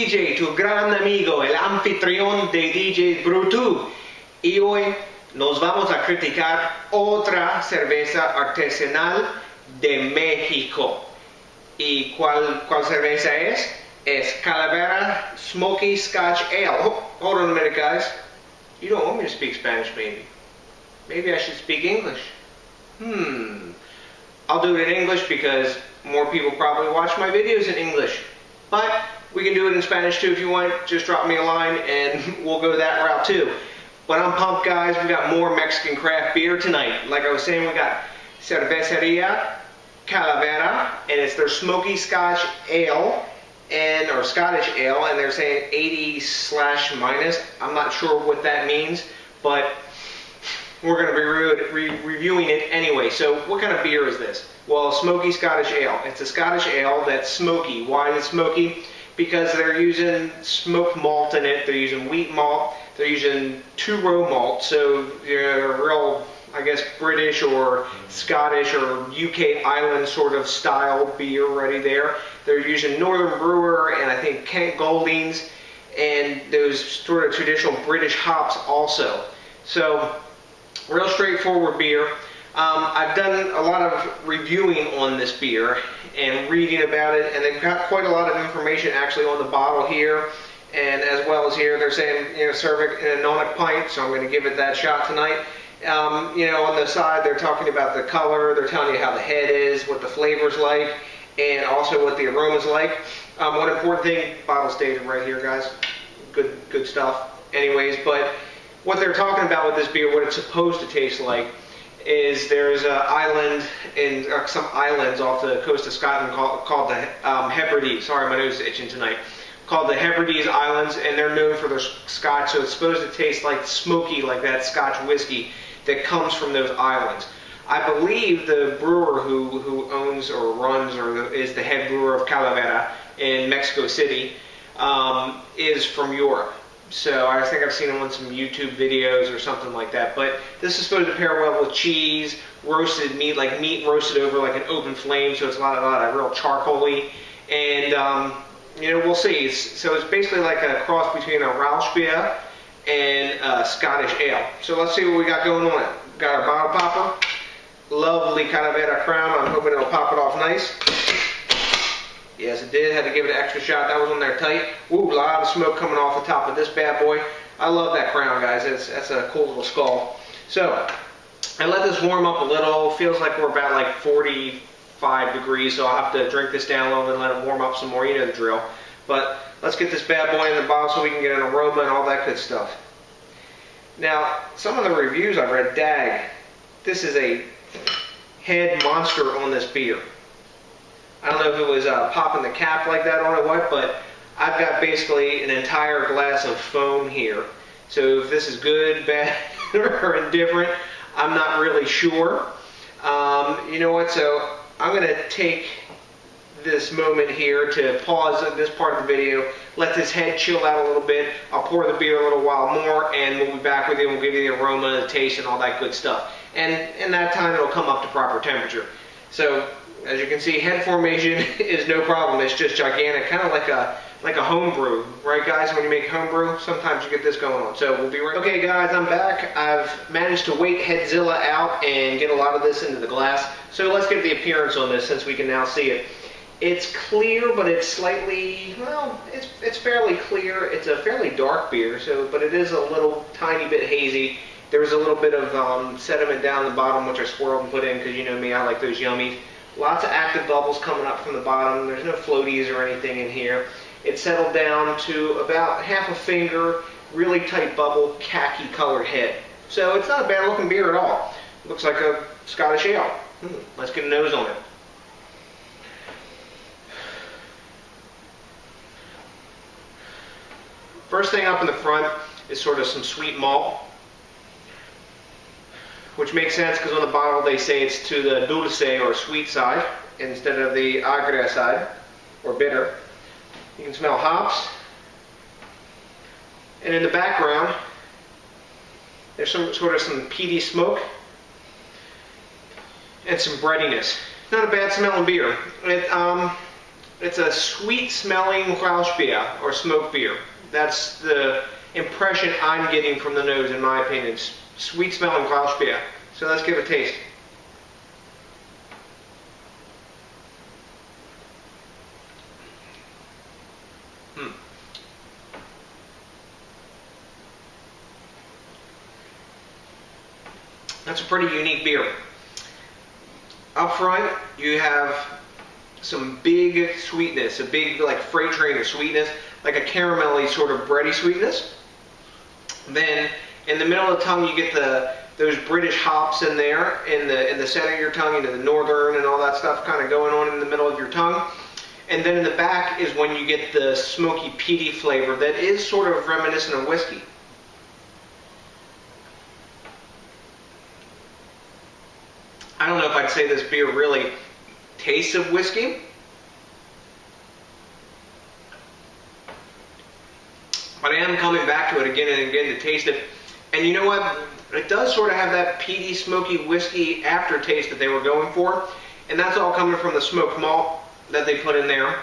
DJ, tu gran amigo, el anfitrión de DJs BrewTube. Y hoy nos vamos a criticar otra cerveza artesanal de México. ¿Y cuál cerveza es? Es Calavera Smokey Scottish Ale. Hold on a minute, guys. You don't want me to speak Spanish, maybe. Maybe I should speak English. I'll do it in English because more people probably watch my videos in English. But we can do it in Spanish too if you want. Just drop me a line and we'll go that route too. But I'm pumped, guys. We got more Mexican craft beer tonight. Like I was saying, we got Cerveceria, Calavera, and it's their Smoky Scotch Ale, or Scottish Ale, and they're saying 80/-. I'm not sure what that means, but we're going to be reviewing it anyway. So what kind of beer is this? Well, Smoky Scottish Ale. It's a Scottish ale that's smoky. Why is it smoky? Because they're using smoked malt in it. They're using wheat malt. They're using two-row malt. So you're a real, I guess, British or Scottish or UK island sort of style beer right there. They're using Northern Brewer and I think Kent Goldings and those sort of traditional British hops also. So real straightforward beer. I've done a lot of reviewing on this beer and reading about it, and they've got quite a lot of information actually on the bottle here, and as well as here they're saying, you know, serve it in a nonic pint, so I'm going to give it that shot tonight. You know, on the side they're talking about the color, they're telling you how the head is, what the flavor's like, and also what the aroma's like. One important thing, bottle stated right here, guys. Good stuff. Anyways, but what they're talking about with this beer, what it's supposed to taste like, is there's an island in some islands off the coast of Scotland called the Hebrides. Sorry, my nose is itching tonight. Called the Hebrides Islands, and they're known for their Scotch, so it's supposed to taste like smoky, like that Scotch whiskey that comes from those islands. I believe the brewer who owns or runs or is the head brewer of Calavera in Mexico City is from Europe. So I think I've seen him on some YouTube videos or something like that. But this is supposed to pair well with cheese, roasted meat, like meat roasted over like an open flame, so it's a lot of real charcoaly. And you know, we'll see. So it's basically like a cross between a Rauch beer and a Scottish ale. So let's see what we got going on. Got our bottle popper, lovely Calavera crown. I'm hoping it'll pop it off nice. Yes, it did. Had to give it an extra shot. That was on there tight. Ooh, a lot of smoke coming off the top of this bad boy. I love that crown, guys. That's a cool little skull. So I let this warm up a little. Feels like we're about like 45 degrees, so I'll have to drink this down a little bit and let it warm up some more. You know the drill. But let's get this bad boy in the bottle so we can get an aroma and all that good stuff. Now, some of the reviews I read, dag, this is a head monster on this beer. I don't know if it was popping the cap like that on it or what, but I've got basically an entire glass of foam here. So if this is good, bad, or indifferent, I'm not really sure. You know what, so I'm going to take this moment here to pause this part of the video, let this head chill out a little bit. I'll pour the beer a little while more, and we'll be back with you, and we'll give you the aroma, the taste, and all that good stuff. And in that time, it'll come up to proper temperature. So as you can see, head formation is no problem. It's just gigantic, kind of like a home brew, right, guys? When you make home brew, sometimes you get this going on. So we'll be right. Okay, guys, I'm back. I've managed to wait Headzilla out and get a lot of this into the glass. So let's get the appearance on this, since we can now see it. It's clear, but it's slightly, well, it's fairly clear. It's a fairly dark beer, but it is a little tiny bit hazy. There's a little bit of sediment down the bottom, which I swirled and put in because you know me, I like those yummies. Lots of active bubbles coming up from the bottom. There's no floaties or anything in here. It settled down to about half a finger, really tight bubble, khaki colored head. So it's not a bad looking beer at all. It looks like a Scottish ale. Let's get a nose on it. First thing up in the front is sort of some sweet malt, which makes sense because on the bottle they say it's to the dulce or sweet side instead of the agria side or bitter. You can smell hops, and in the background there's some peaty smoke and some breadiness. Not a bad smelling beer. It's a sweet-smelling Rauch beer, or smoke beer. That's the impression I'm getting from the nose, in my opinion. It's sweet-smelling Rauch beer. So let's give it a taste. That's a pretty unique beer. Up front, you have some big sweetness, a big like freight train of sweetness, like a caramelly sort of bready sweetness. Then in the middle of the tongue, you get those British hops in there, in the center of your tongue, into the northern and all that stuff kind of going on in the middle of your tongue. And then in the back is when you get the smoky, peaty flavor that is sort of reminiscent of whiskey. I don't know if I'd say this beer really tastes of whiskey, but I am coming back to it again and again to taste it. And you know what? It does sort of have that peaty, smoky whiskey aftertaste that they were going for, and that's all coming from the smoked malt that they put in there.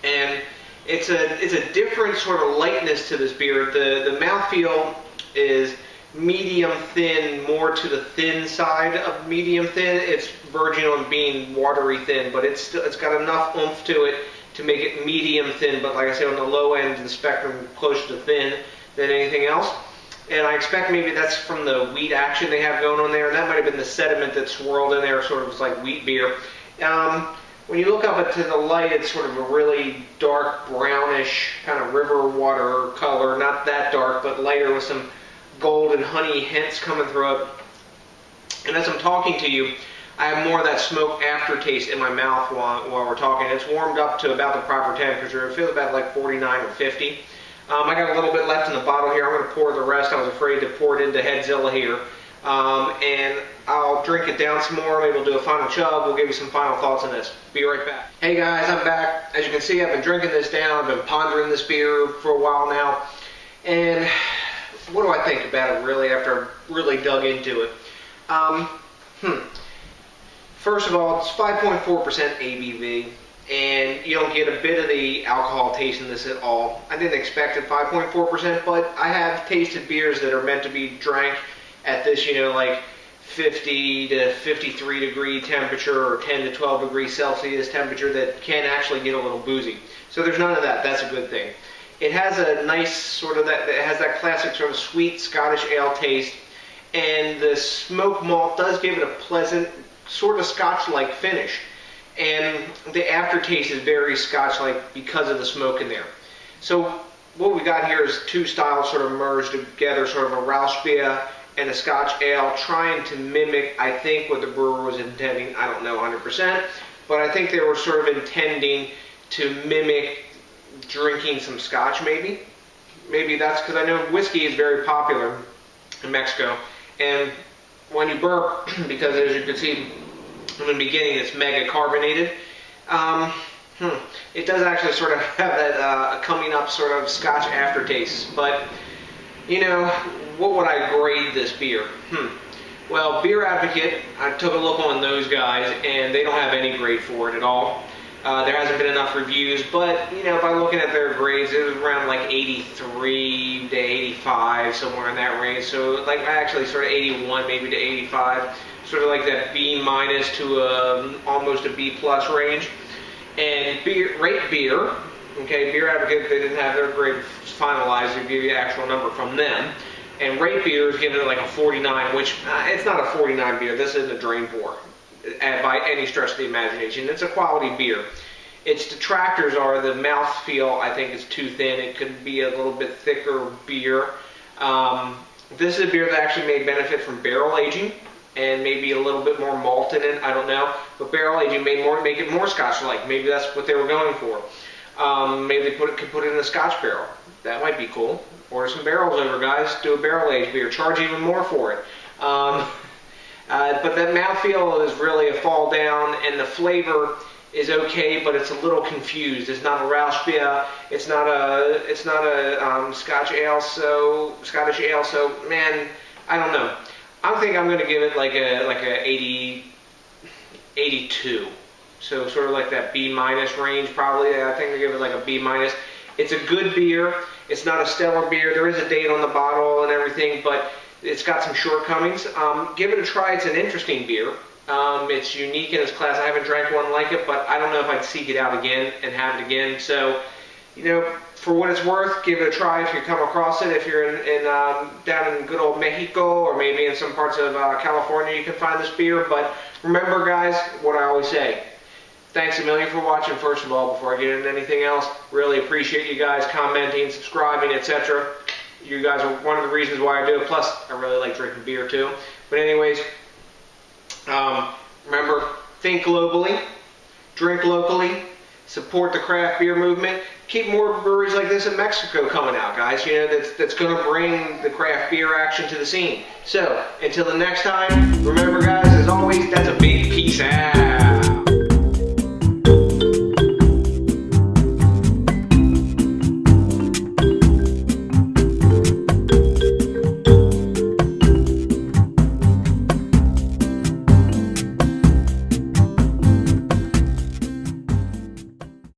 And it's a different sort of lightness to this beer. The mouthfeel is medium thin, more to the thin side of medium thin. It's verging on being watery thin, but it's got enough oomph to it to make it medium thin, but like I said, on the low end of the spectrum, closer to thin than anything else. And I expect maybe that's from the wheat action they have going on there, and that might have been the sediment that swirled in there, sort of like wheat beer. When you look up to the light, it's sort of a really dark brownish kind of river water color, not that dark, but lighter with some gold and honey hints coming through it. And as I'm talking to you, I have more of that smoke aftertaste in my mouth while we're talking. It's warmed up to about the proper temperature. It feels about like 49 or 50. I got a little bit left in the bottle here. I'm going to pour the rest. I was afraid to pour it into Headzilla here. And I'll drink it down some more. Maybe we'll do a final chug. We'll give you some final thoughts on this. Be right back. Hey guys, I'm back. As you can see, I've been drinking this down. I've been pondering this beer for a while now. And what do I think about it really after I really dug into it? First of all, it's 5.4% ABV, and you don't get a bit of the alcohol taste in this at all. I didn't expect it 5.4%, but I have tasted beers that are meant to be drank at this, you know, like 50 to 53 degree temperature or 10 to 12 degrees Celsius temperature that can actually get a little boozy. So there's none of that. That's a good thing. It has a nice sort of it has that classic sort of sweet Scottish ale taste, and the smoked malt does give it a pleasant sort of Scotch-like finish. And the aftertaste is very Scotch-like because of the smoke in there. So what we got here is two styles sort of merged together, sort of a Rauch beer and a Scotch ale, trying to mimic, I think, what the brewer was intending. I don't know 100%, but I think they were sort of intending to mimic drinking some Scotch, maybe. Maybe that's because I know whiskey is very popular in Mexico, and when you burp, because as you can see in the beginning, it's mega carbonated. It does actually sort of have that coming up sort of Scotch aftertaste. But you know, what would I grade this beer? Well, Beer Advocate, I took a look on those guys, and they don't have any grade for it at all. There hasn't been enough reviews, but you know, by looking at their grades, it was around like 83 to 85, somewhere in that range. So like actually sort of 81 maybe to 85, sort of like that B minus to almost a B plus range. And Rate Beer, okay, Beer Advocate, they didn't have their grade finalized to give you the actual number from them. And Rate Beer is giving it like a 49, which it's not a 49 beer. This isn't a drain pour by any stretch of the imagination. It's a quality beer. Its detractors are the mouthfeel. I think is too thin. It could be a little bit thicker beer. This is a beer that actually may benefit from barrel aging and maybe a little bit more malt in it. I don't know. But barrel aging may make it more Scotch-like. Maybe that's what they were going for. Maybe they could put it in a Scotch barrel. That might be cool. Order some barrels over, guys. Do a barrel aged beer. Charge even more for it. But that mouthfeel is really a fall down, and the flavor is okay, but it's a little confused. It's not a Rauch beer. It's not a Scotch ale. Scottish ale. So man, I don't know. I think I'm going to give it like a 80, 82. So sort of like that B- range probably. I think they give it like a B-. It's a good beer. It's not a stellar beer. There is a date on the bottle and everything, but it's got some shortcomings. Give it a try. It's an interesting beer. It's unique in its class. I haven't drank one like it, but I don't know if I'd seek it out again and have it again. So, you know, for what it's worth, give it a try if you come across it. If you're down in good old Mexico or maybe in some parts of California, you can find this beer. But remember, guys, what I always say. Thanks a million for watching, first of all, before I get into anything else. Really appreciate you guys commenting, subscribing, etc. You guys are one of the reasons why I do it. Plus, I really like drinking beer, too. But anyways, remember, think globally, drink locally, support the craft beer movement. Keep more breweries like this in Mexico coming out, guys. You know, that's going to bring the craft beer action to the scene. So, until the next time, remember, guys, as always, that's a big peace out.